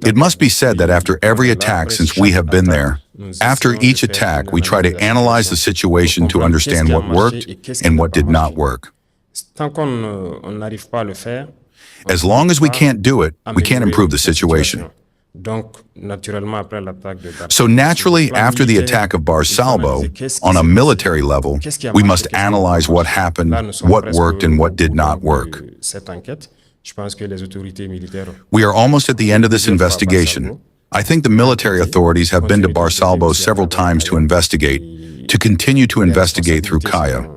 It must be said that after every attack since we have been there, after each attack, we try to analyze the situation to understand what worked and what did not work. As long as we can't do it, we can't improve the situation. So naturally, after the attack of Bar Salbo, on a military level, we must analyze what happened, what worked and what did not work. We are almost at the end of this investigation. I think the military authorities have been to Bar Salbo several times to investigate, to continue to investigate through Kaya.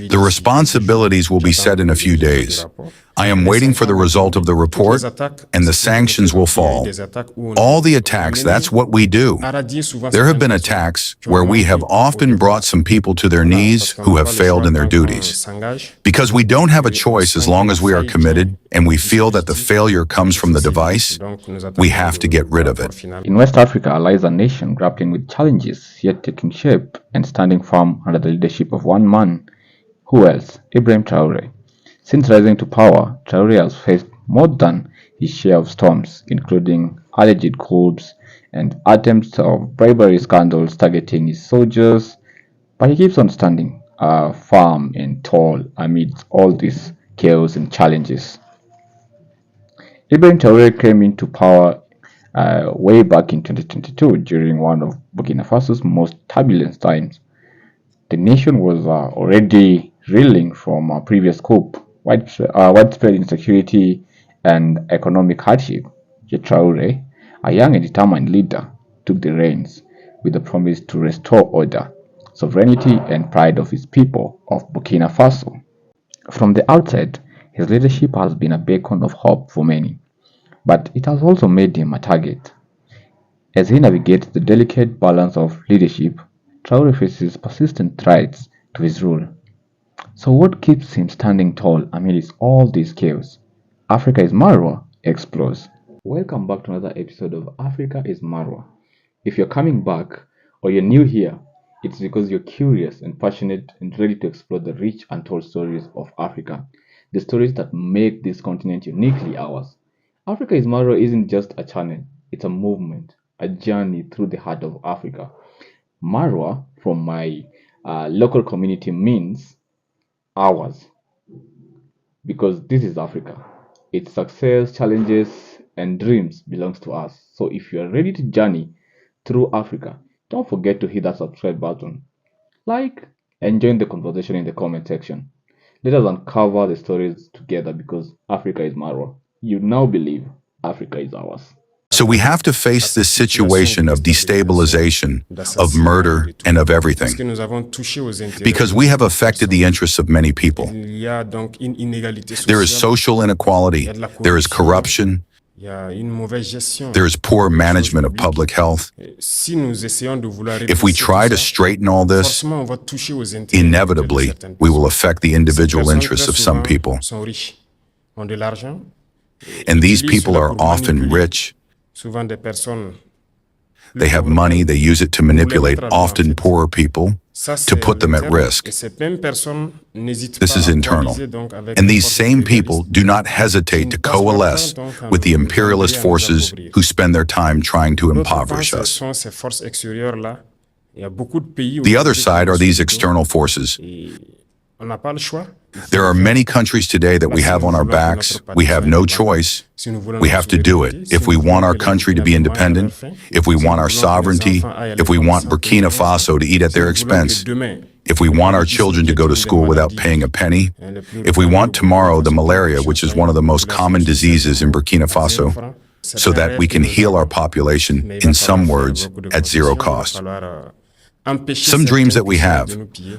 The responsibilities will be set in a few days. I am waiting for the result of the report, and the sanctions will fall. All the attacks, that's what we do. There have been attacks where we have often brought some people to their knees who have failed in their duties. Because we don't have a choice as long as we are committed, and we feel that the failure comes from the device, we have to get rid of it. In West Africa lies a nation grappling with challenges yet taking shape and standing firm under the leadership of one man. Who else? Ibrahim Traoré. Since rising to power, Traoré has faced more than his share of storms, including alleged coups and attempts of bribery scandals targeting his soldiers, but he keeps on standing firm and tall amidst all this chaos and challenges. Ibrahim Traoré came into power way back in 2022 during one of Burkina Faso's most turbulent times. The nation was already reeling from a previous coup, widespread insecurity and economic hardship. Yet Traoré, a young and determined leader, took the reins with the promise to restore order, sovereignty and pride of his people of Burkina Faso. From the outset, his leadership has been a beacon of hope for many, but it has also made him a target. As he navigates the delicate balance of leadership, Traoré faces persistent threats to his rule. So what keeps him standing tall amidst all this chaos? Africa is Marwa explores. Welcome back to another episode of Africa is Marwa. If you're coming back or you're new here, it's because you're curious and passionate and ready to explore the rich untold stories of Africa, the stories that make this continent uniquely ours. Africa is Marwa isn't just a channel, it's a movement, a journey through the heart of Africa. Marwa, from my local community, means ours, because this is Africa. Its success, challenges, and dreams belongs to us. So if you are ready to journey through Africa, don't forget to hit that subscribe button, like, and join the conversation in the comment section. Let us uncover the stories together, because Africa is Marwa. You now believe Africa is ours. So we have to face this situation of destabilization, of murder, and of everything, because we have affected the interests of many people. There is social inequality, there is corruption, there is poor management of public health. If we try to straighten all this, inevitably, we will affect the individual interests of some people. And these people are often rich. They have money, they use it to manipulate often poorer people, to put them at risk. This is internal. And these same people do not hesitate to coalesce with the imperialist forces who spend their time trying to impoverish us. The other side are these external forces. There are many countries today that we have on our backs. We have no choice. We have to do it. If we want our country to be independent, if we want our sovereignty, if we want Burkina Faso to eat at their expense, if we want our children to go to school without paying a penny, if we want tomorrow the malaria, which is one of the most common diseases in Burkina Faso, so that we can heal our population, in some words, at zero cost. Some dreams that we have,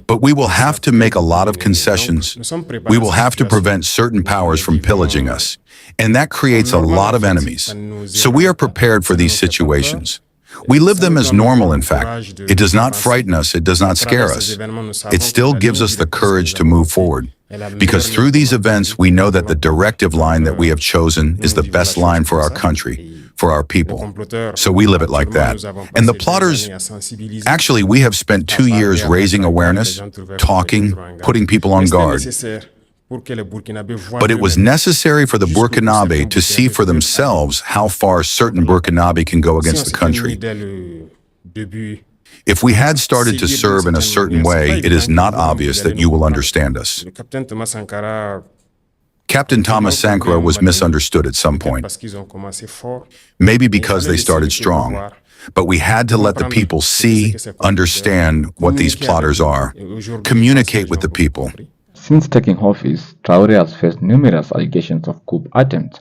but we will have to make a lot of concessions. We will have to prevent certain powers from pillaging us, and that creates a lot of enemies. So we are prepared for these situations. We live them as normal, in fact. It does not frighten us, it does not scare us. It still gives us the courage to move forward. Because through these events, we know that the directive line that we have chosen is the best line for our country, for our people. So we live it like that. And the plotters, actually, we have spent 2 years raising awareness, talking, putting people on guard. But it was necessary for the Burkinabe to see for themselves how far certain Burkinabe can go against the country. If we had started to serve in a certain way, it is not obvious that you will understand us. Captain Thomas Sankara was misunderstood at some point, maybe because they started strong. But we had to let the people see, understand what these plotters are, communicate with the people. Since taking office, Traore has faced numerous allegations of coup attempts.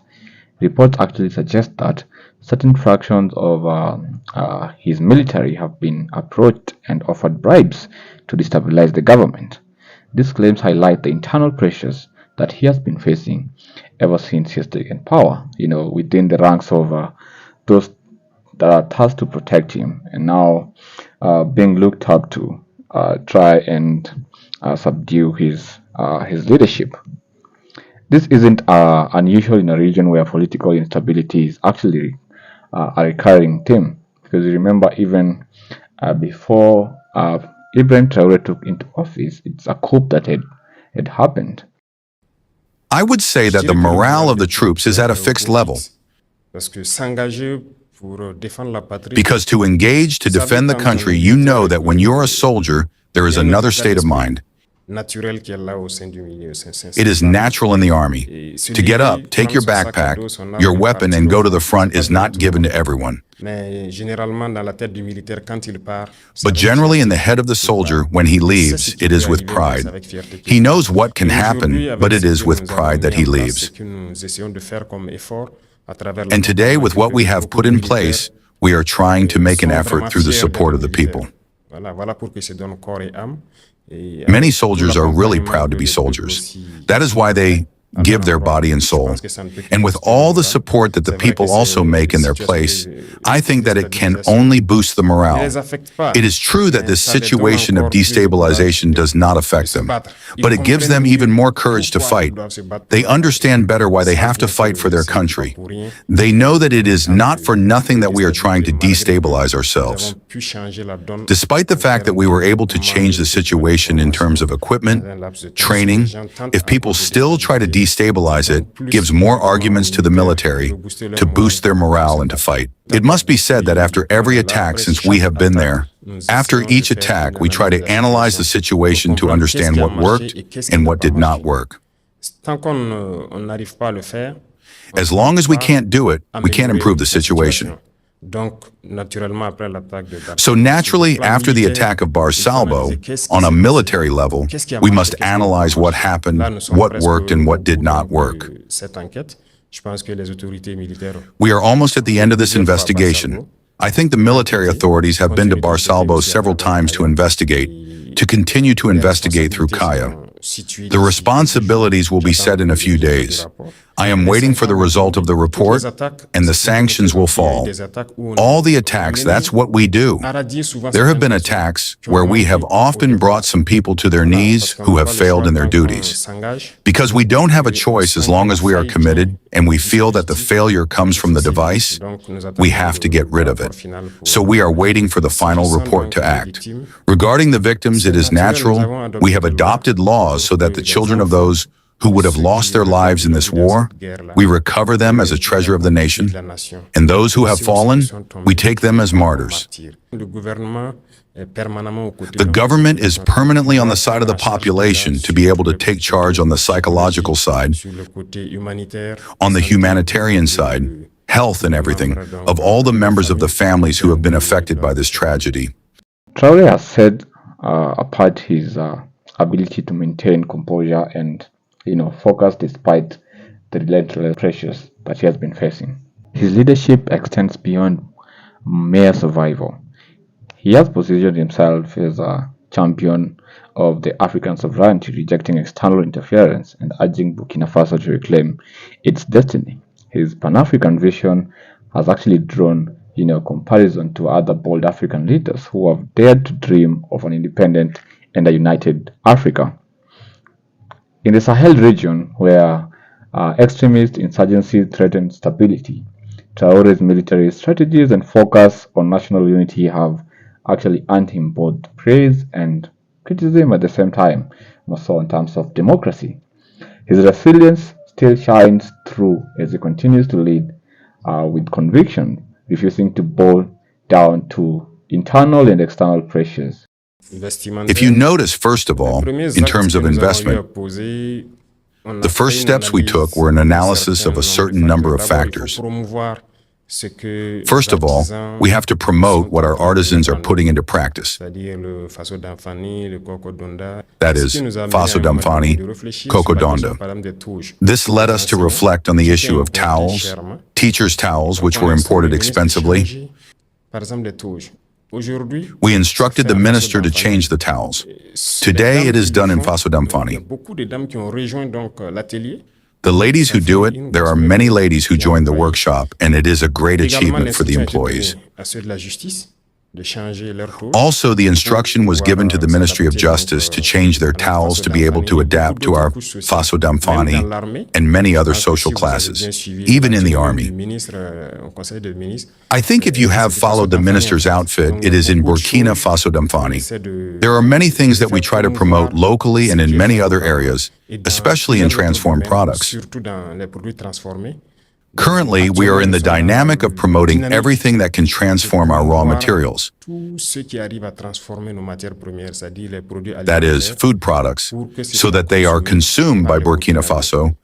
Reports actually suggest that certain fractions of his military have been approached and offered bribes to destabilize the government. These claims highlight the internal pressures that he has been facing ever since he has taken power, within the ranks of those that are tasked to protect him, and now being looked up to try and subdue his leadership. This isn't unusual in a region where political instability is actually a recurring theme, because you remember even before Ibrahim Traoré took into office, it's a coup that had happened. I would say that the morale of the troops is at a fixed level. Because to engage, to defend the country, you know that when you're a soldier, there is another state of mind. It is natural in the army. To get up, take your backpack, your weapon, and go to the front is not given to everyone. But generally in the head of the soldier, when he leaves, it is with pride. He knows what can happen, but it is with pride that he leaves. And today, with what we have put in place, we are trying to make an effort through the support of the people. Many soldiers are really proud to be soldiers. That is why they give their body and soul. And with all the support that the people also make in their place, I think that it can only boost the morale. It is true that this situation of destabilization does not affect them, but it gives them even more courage to fight. They understand better why they have to fight for their country. They know that it is not for nothing that we are trying to destabilize ourselves. Despite the fact that we were able to change the situation in terms of equipment, training, if people still try to destabilize it, gives more arguments to the military to boost their morale and to fight. It must be said that after every attack since we have been there, after each attack, we try to analyze the situation to understand what worked and what did not work. As long as we can't do it, we can't improve the situation. So naturally, after the attack of Bar Salbo, on a military level, we must analyze what happened, what worked, and what did not work. We are almost at the end of this investigation. I think the military authorities have been to Bar Salbo several times to investigate, to continue to investigate through Kaya. The responsibilities will be set in a few days. I am waiting for the result of the report, and the sanctions will fall. All the attacks, that's what we do. There have been attacks where we have often brought some people to their knees who have failed in their duties. Because we don't have a choice as long as we are committed, and we feel that the failure comes from the device, we have to get rid of it. So we are waiting for the final report to act. Regarding the victims, it is natural. We have adopted laws so that the children of those who would have lost their lives in this war, we recover them as a treasure of the nation, and those who have fallen, we take them as martyrs. The government is permanently on the side of the population to be able to take charge on the psychological side, on the humanitarian side, health and everything, of all the members of the families who have been affected by this tragedy. Traore has said apart his ability to maintain composure and focus despite the relentless pressures that he has been facing. His leadership extends beyond mere survival. He has positioned himself as a champion of the African sovereignty, rejecting external interference and urging Burkina Faso to reclaim its destiny. His Pan-African vision has actually drawn comparison to other bold African leaders who have dared to dream of an independent and a united Africa. In the Sahel region, where extremist insurgency threatened stability, Traore's military strategies and focus on national unity have actually earned him both praise and criticism at the same time, also in terms of democracy. His resilience still shines through as he continues to lead with conviction, refusing to bow down to internal and external pressures. If you notice, first of all, in terms of investment, the first steps we took were an analysis of a certain number of factors. First of all, we have to promote what our artisans are putting into practice. That is, Faso Damfani, Coco Donda. This led us to reflect on the issue of towels, teachers' towels, which were imported expensively. We instructed the minister to change the towels. Today, it is done in Faso Damfani. The ladies who do it, there are many ladies who joined the workshop, and it is a great achievement for the employees. Also, the instruction was given to the Ministry of Justice to change their towels to be able to adapt to our Faso Damfani and many other social classes, even in the army. I think if you have followed the minister's outfit, it is in Burkina Faso Damfani. There are many things that we try to promote locally and in many other areas, especially in transformed products. Currently, we are in the dynamic of promoting everything that can transform our raw materials. That is, food products, so that they are consumed by Burkina Faso,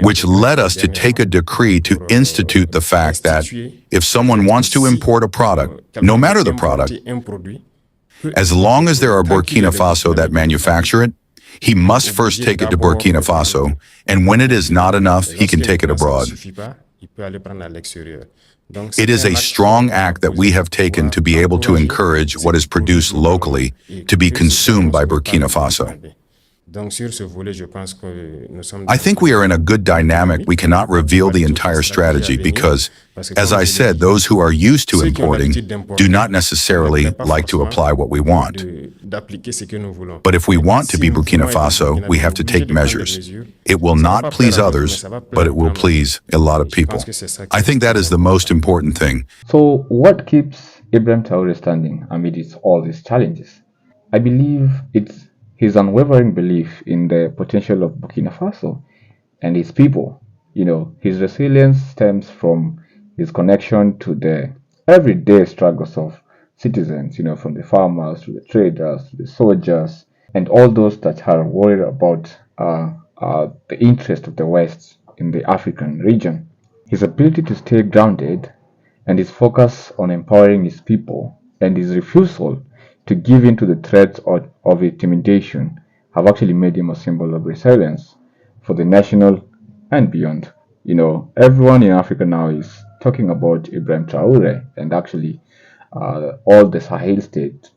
which led us to take a decree to institute the fact that if someone wants to import a product, no matter the product, as long as there are Burkina Faso that manufacture it, he must first take it to Burkina Faso, and when it is not enough, he can take it abroad. It is a strong act that we have taken to be able to encourage what is produced locally to be consumed by Burkina Faso. I think we are in a good dynamic. We cannot reveal the entire strategy because, as I said, those who are used to importing do not necessarily like to apply what we want. But if we want to be Burkina Faso, we have to take measures. It will not please others, but it will please a lot of people. I think that is the most important thing. So what keeps Ibrahim Traore standing amidst all these challenges? I believe it's his unwavering belief in the potential of Burkina Faso and its people. His resilience stems from his connection to the everyday struggles of citizens, from the farmers to the traders to the soldiers and all those that are worried about the interest of the West in the African region. His ability to stay grounded and his focus on empowering his people and his refusal to give in to the threats of intimidation have actually made him a symbol of resilience for the national and beyond. Everyone in Africa now is talking about Ibrahim Traore and actually all the Sahel states,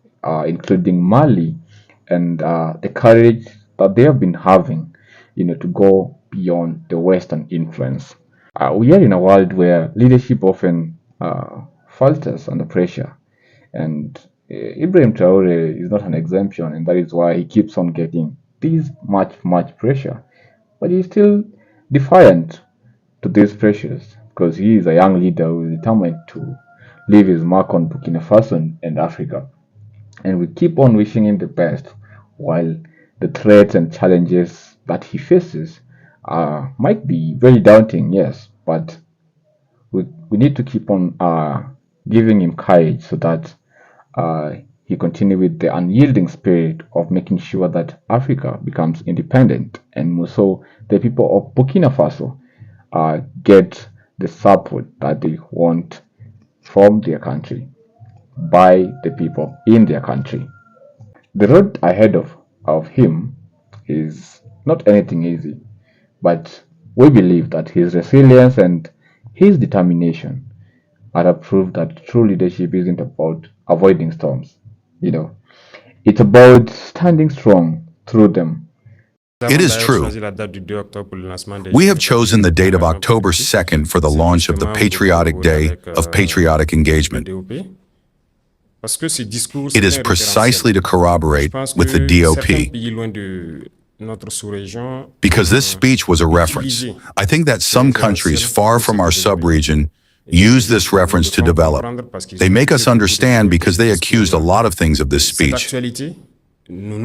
including Mali, and the courage that they have been having, to go beyond the Western influence. We are in a world where leadership often falters under pressure, and Ibrahim Traore is not an exemption, and that is why he keeps on getting this much pressure. But he's still defiant to these pressures because he is a young leader who is determined to leave his mark on Burkina Faso and Africa. And we keep on wishing him the best, while the threats and challenges that he faces might be very daunting, yes, but we need to keep on giving him courage so that he continue with the unyielding spirit of making sure that Africa becomes independent, and more so the people of Burkina Faso get the support that they want from their country by the people in their country. The road ahead of him is not anything easy, but we believe that his resilience and his determination are a proof that true leadership isn't about avoiding storms. It's about standing strong through them. It is true. We have chosen the date of October 2nd for the launch of the Patriotic Day of Patriotic Engagement. It is precisely to corroborate with the DOP, because this speech was a reference. I think that some countries far from our sub-region use this reference to develop. They make us understand because they accused a lot of things of this speech.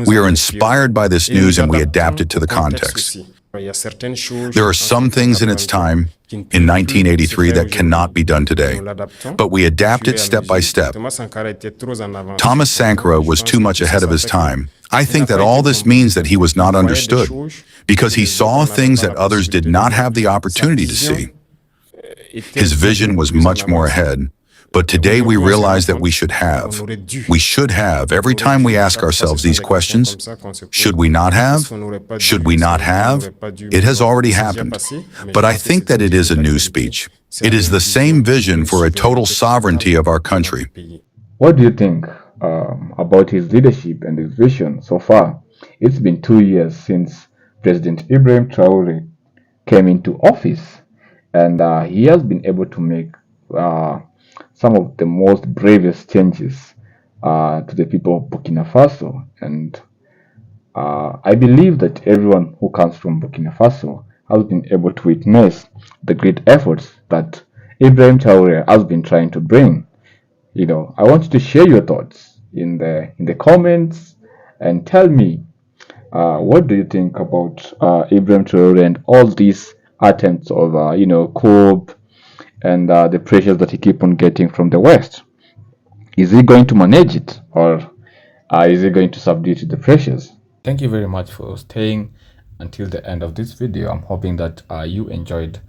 We are inspired by this news and we adapt it to the context. There are some things in its time, in 1983, that cannot be done today, but we adapt it step by step. Thomas Sankara was too much ahead of his time. I think that all this means that he was not understood, because he saw things that others did not have the opportunity to see. His vision was much more ahead. But today we realize that we should have, every time we ask ourselves these questions, should we not have? Should we not have? It has already happened. But I think that it is a new speech. It is the same vision for a total sovereignty of our country. What do you think about his leadership and his vision so far? It's been 2 years since President Ibrahim Traoré came into office, and he has been able to make some of the most bravest changes to the people of Burkina Faso. And I believe that everyone who comes from Burkina Faso has been able to witness the great efforts that Ibrahim Traoré has been trying to bring. I want you to share your thoughts in the comments and tell me what do you think about Ibrahim Traoré and all these attempts of coup and the pressures that he keep on getting from the West. Is he going to manage it, or is he going to subdue to the pressures? Thank you very much for staying until the end of this video. I'm hoping that you enjoyed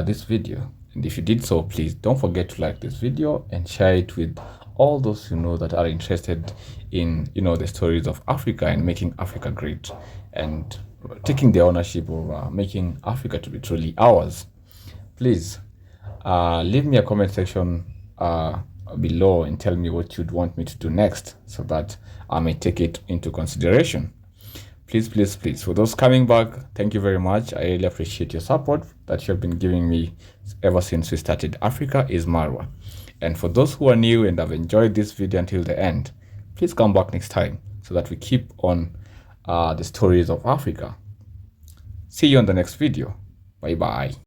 this video, and if you did so, please don't forget to like this video and share it with all those you know that are interested in the stories of Africa and making Africa great and taking the ownership of making Africa to be truly ours. Please leave me a comment section below and tell me what you'd want me to do next, so that I may take it into consideration. Please, please, please, for those coming back, thank you very much. I really appreciate your support that you have been giving me ever since we started Africa is Marwa. And for those who are new and have enjoyed this video until the end, please come back next time so that we keep on the stories of Africa. See you on the next video. Bye bye.